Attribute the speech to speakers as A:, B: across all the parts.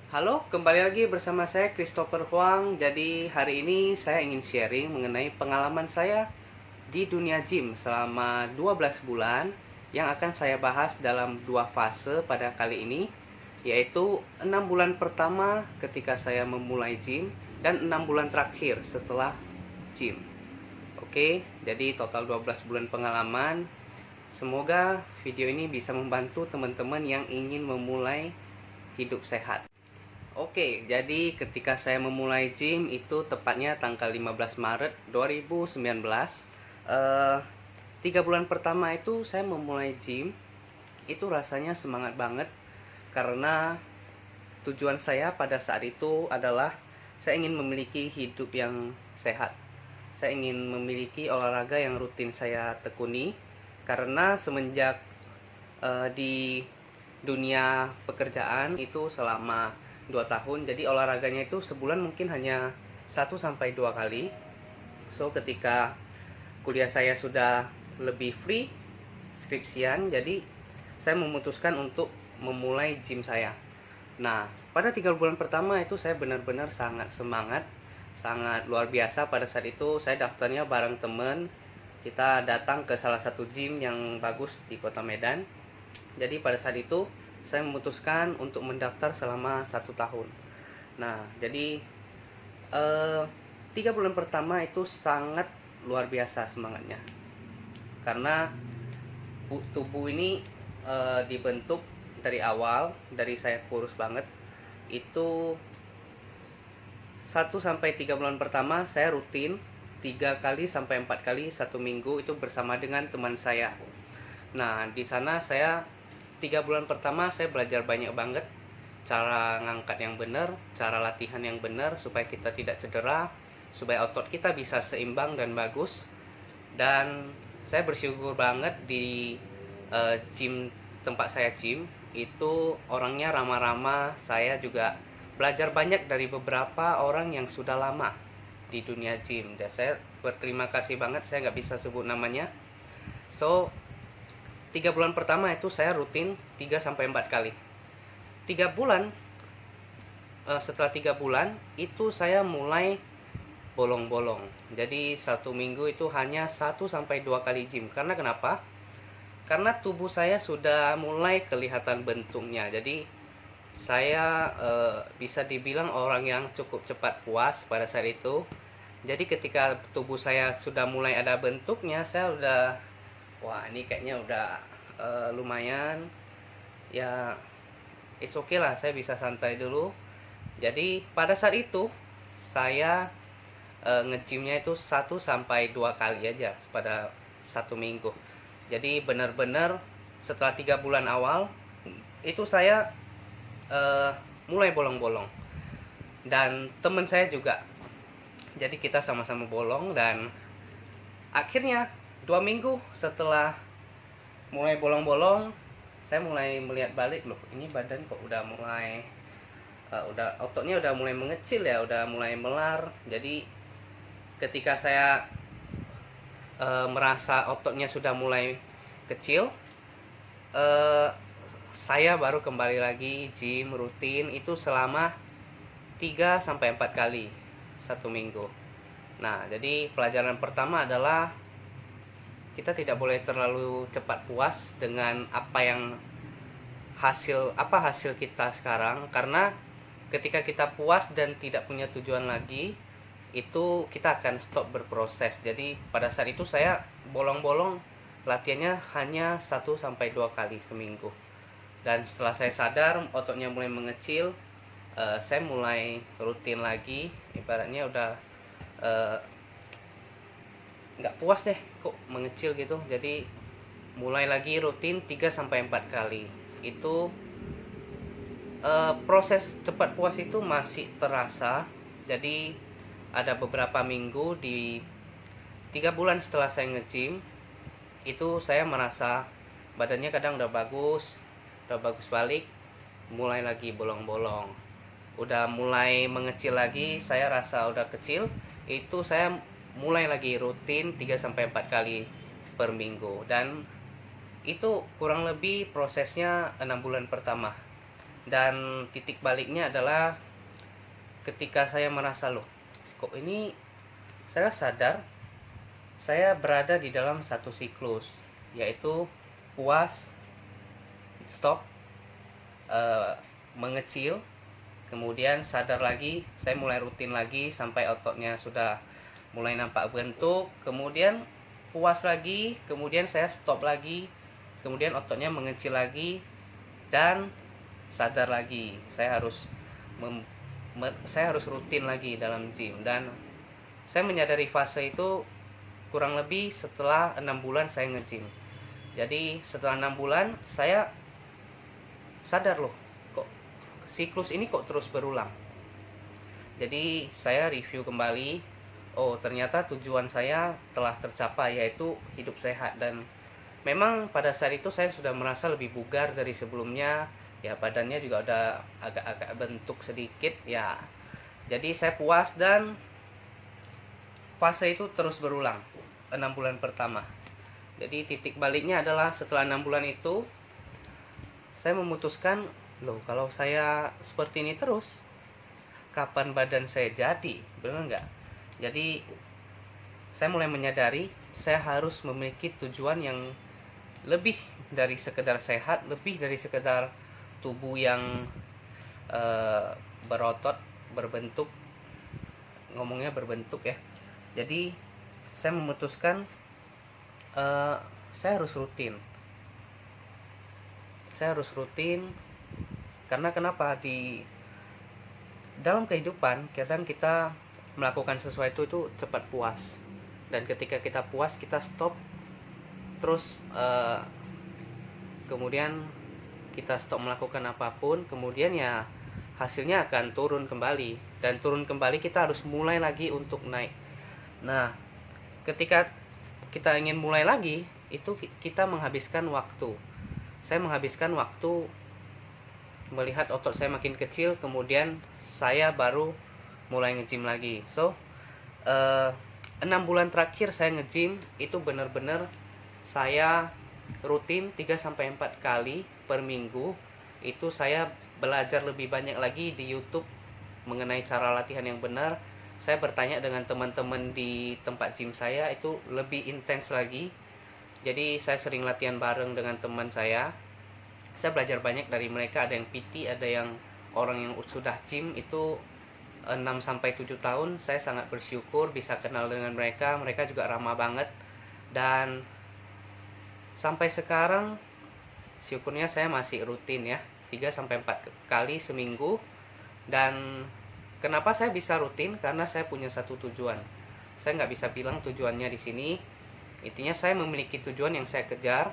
A: Halo, kembali lagi bersama saya Christopher Huang. Jadi hari ini saya ingin sharing mengenai pengalaman saya di dunia gym selama 12 bulan yang akan saya bahas dalam dua fase pada kali ini, yaitu 6 bulan pertama ketika saya memulai gym dan 6 bulan terakhir setelah gym. Oke, jadi total 12 bulan pengalaman. Semoga video ini bisa membantu teman-teman yang ingin memulai hidup sehat. Oke, jadi ketika saya memulai gym itu tepatnya tanggal 15 Maret 2019. eh 3 bulan pertama itu saya memulai gym, itu rasanya semangat banget karena tujuan saya pada saat itu adalah saya ingin memiliki hidup yang sehat. Saya ingin memiliki olahraga yang rutin saya tekuni karena semenjak di dunia pekerjaan itu selama 2 tahun, jadi olahraganya itu sebulan mungkin hanya 1 sampai 2 kali. So ketika kuliah saya sudah lebih free, skripsian, jadi saya memutuskan untuk memulai gym saya. Nah, pada 3 bulan pertama itu saya benar-benar sangat semangat, sangat luar biasa. Pada saat itu saya daftarnya bareng temen. Kita datang ke salah satu gym yang bagus di kota Medan. Jadi pada saat itu saya memutuskan untuk mendaftar selama 1 tahun. Nah, jadi eh, 3 bulan pertama itu sangat luar biasa semangatnya karena tubuh ini dibentuk dari awal, dari saya kurus banget. Itu 1 sampai 3 bulan pertama saya rutin 3 kali sampai 4 kali 1 minggu itu bersama dengan teman saya. Nah, di sana saya 3 bulan pertama saya belajar banyak banget cara ngangkat yang benar, cara latihan yang benar supaya kita tidak cedera, supaya otot kita bisa seimbang dan bagus. Dan saya bersyukur banget di gym tempat saya gym itu orangnya ramah-ramah. Saya juga belajar banyak dari beberapa orang yang sudah lama di dunia gym dan saya berterima kasih banget, saya nggak bisa sebut namanya. So 3 bulan pertama itu saya rutin 3 sampai 4 kali. 3 bulan setelah 3 bulan itu saya mulai bolong-bolong. Jadi 1 minggu itu hanya 1 sampai 2 kali gym. Karena kenapa? Karena tubuh saya sudah mulai kelihatan bentuknya. Jadi saya bisa dibilang orang yang cukup cepat puas pada saat itu. Jadi ketika tubuh saya sudah mulai ada bentuknya, saya udah, wah ini kayaknya udah lumayan ya, it's okay lah, saya bisa santai dulu. Jadi pada saat itu saya nge-gymnya itu 1 sampai 2 kali aja pada 1 minggu. Jadi benar-benar setelah 3 bulan awal itu saya mulai bolong-bolong dan teman saya juga. Jadi kita sama-sama bolong dan akhirnya 2 minggu setelah mulai bolong-bolong saya mulai melihat balik, loh ini badan kok udah mulai udah ototnya udah mulai mengecil ya, udah mulai melar. Jadi ketika saya merasa ototnya sudah mulai kecil, saya baru kembali lagi gym rutin itu selama 3 sampai 4 kali 1 minggu. Nah, jadi pelajaran pertama adalah kita tidak boleh terlalu cepat puas dengan hasil kita sekarang, karena ketika kita puas dan tidak punya tujuan lagi, itu kita akan stop berproses. Jadi pada saat itu saya bolong-bolong latihannya hanya 1 sampai 2 kali seminggu. Dan setelah saya sadar ototnya mulai mengecil, saya mulai rutin lagi. Ibaratnya udah nggak puas deh kok mengecil gitu, jadi mulai lagi rutin 3 sampai 4 kali. Itu proses cepat puas itu masih terasa. Jadi ada beberapa minggu di 3 bulan setelah saya nge-gym itu saya merasa badannya kadang udah bagus balik, mulai lagi bolong-bolong, udah mulai mengecil lagi, saya rasa udah kecil. Itu saya mulai lagi rutin 3 sampai 4 kali per minggu, dan itu kurang lebih prosesnya 6 bulan pertama. Dan titik baliknya adalah ketika saya merasa, loh kok ini, saya sadar saya berada di dalam satu siklus, yaitu puas, stop, mengecil, kemudian sadar lagi, saya mulai rutin lagi sampai ototnya sudah mulai nampak bentuk, kemudian puas lagi, kemudian saya stop lagi, kemudian ototnya mengecil lagi, dan sadar lagi saya harus saya harus rutin lagi dalam gym. Dan saya menyadari fase itu kurang lebih setelah 6 bulan saya nge-gym. Jadi setelah 6 bulan saya sadar, loh kok siklus ini kok terus berulang. Jadi saya review kembali, oh ternyata tujuan saya telah tercapai, yaitu hidup sehat. Dan memang pada saat itu saya sudah merasa lebih bugar dari sebelumnya, ya badannya juga udah agak-agak bentuk sedikit ya. Jadi saya puas, dan fase itu terus berulang 6 bulan pertama. Jadi titik baliknya adalah setelah 6 bulan itu saya memutuskan, loh kalau saya seperti ini terus, kapan badan saya jadi, benar nggak? Jadi saya mulai menyadari saya harus memiliki tujuan yang lebih dari sekedar sehat, lebih dari sekedar tubuh yang berotot, berbentuk, ngomongnya berbentuk ya. Jadi saya memutuskan saya harus rutin. Saya harus rutin karena kenapa, di dalam kehidupan kadang kita melakukan sesuatu itu cepat puas, dan ketika kita puas kita stop, terus kemudian kita stop melakukan apapun, kemudian ya hasilnya akan turun kembali, dan turun kembali kita harus mulai lagi untuk naik. Nah, ketika kita ingin mulai lagi, itu kita menghabiskan waktu. Saya menghabiskan waktu melihat otot saya makin kecil, kemudian saya baru mulai nge-gym lagi. So 6 bulan terakhir saya nge-gym itu benar-benar saya rutin 3-4 kali per minggu. Itu saya belajar lebih banyak lagi di YouTube mengenai cara latihan yang benar. Saya bertanya dengan teman-teman di tempat gym saya, itu lebih intens lagi. Jadi saya sering latihan bareng dengan teman saya. Saya belajar banyak dari mereka, ada yang PT, ada yang orang yang sudah gym itu 6-7 tahun. Saya sangat bersyukur bisa kenal dengan mereka. Mereka juga ramah banget. Dan sampai sekarang syukurnya saya masih rutin ya, 3-4 kali seminggu. Dan kenapa saya bisa rutin? Karena saya punya satu tujuan. Saya nggak bisa bilang tujuannya di sini. Intinya saya memiliki tujuan yang saya kejar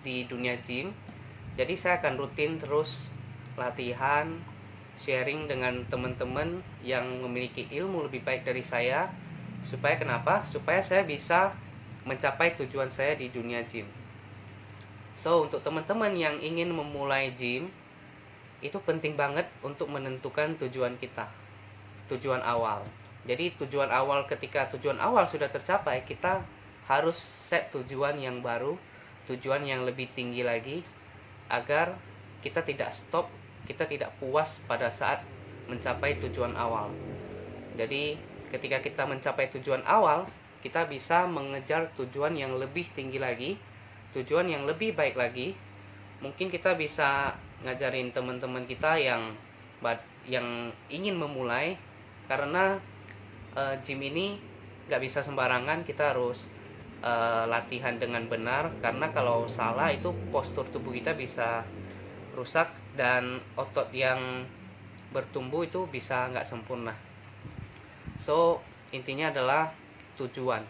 A: di dunia gym. Jadi saya akan rutin terus latihan, sharing dengan teman-teman yang memiliki ilmu lebih baik dari saya. Supaya kenapa? Supaya saya bisa mencapai tujuan saya di dunia gym. So, untuk teman-teman yang ingin memulai gym, itu penting banget untuk menentukan tujuan kita, tujuan awal. Jadi tujuan awal, ketika tujuan awal sudah tercapai, kita harus set tujuan yang baru, tujuan yang lebih tinggi lagi, agar kita tidak stop, kita tidak puas pada saat mencapai tujuan awal. Jadi ketika kita mencapai tujuan awal, kita bisa mengejar tujuan yang lebih tinggi lagi, tujuan yang lebih baik lagi. Mungkin kita bisa ngajarin teman-teman kita yang ingin memulai, karena gym ini nggak bisa sembarangan. Kita harus latihan dengan benar, karena kalau salah itu postur tubuh kita bisa rusak, dan otot yang bertumbuh itu bisa nggak sempurna. So intinya adalah tujuan.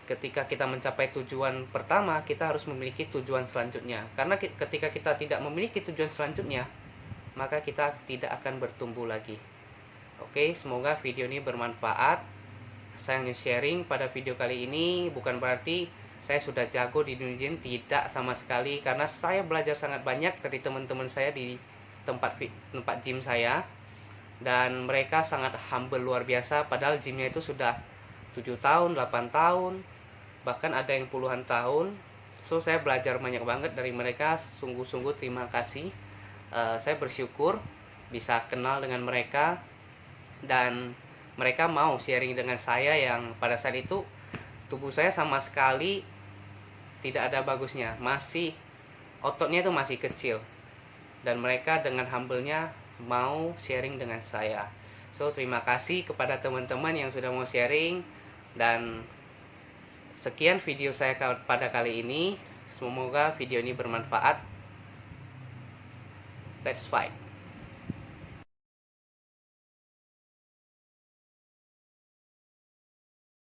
A: Ketika kita mencapai tujuan pertama, kita harus memiliki tujuan selanjutnya. Karena ketika kita tidak memiliki tujuan selanjutnya, maka kita tidak akan bertumbuh lagi. Oke, semoga video ini bermanfaat. Saya hanya sharing pada video kali ini, bukan berarti saya sudah jago di dunia gym, tidak sama sekali. Karena saya belajar sangat banyak dari teman-teman saya di tempat gym saya. Dan mereka sangat humble luar biasa, padahal gymnya itu sudah 7 tahun, 8 tahun, bahkan ada yang puluhan tahun. So saya belajar banyak banget dari mereka, sungguh-sungguh terima kasih. Saya bersyukur bisa kenal dengan mereka, dan mereka mau sharing dengan saya yang pada saat itu tubuh saya sama sekali tidak ada bagusnya, masih ototnya itu masih kecil, dan mereka dengan humble-nya mau sharing dengan saya. So terima kasih kepada teman-teman yang sudah mau sharing, dan sekian video saya pada kali ini. Semoga video ini bermanfaat. Let's fight.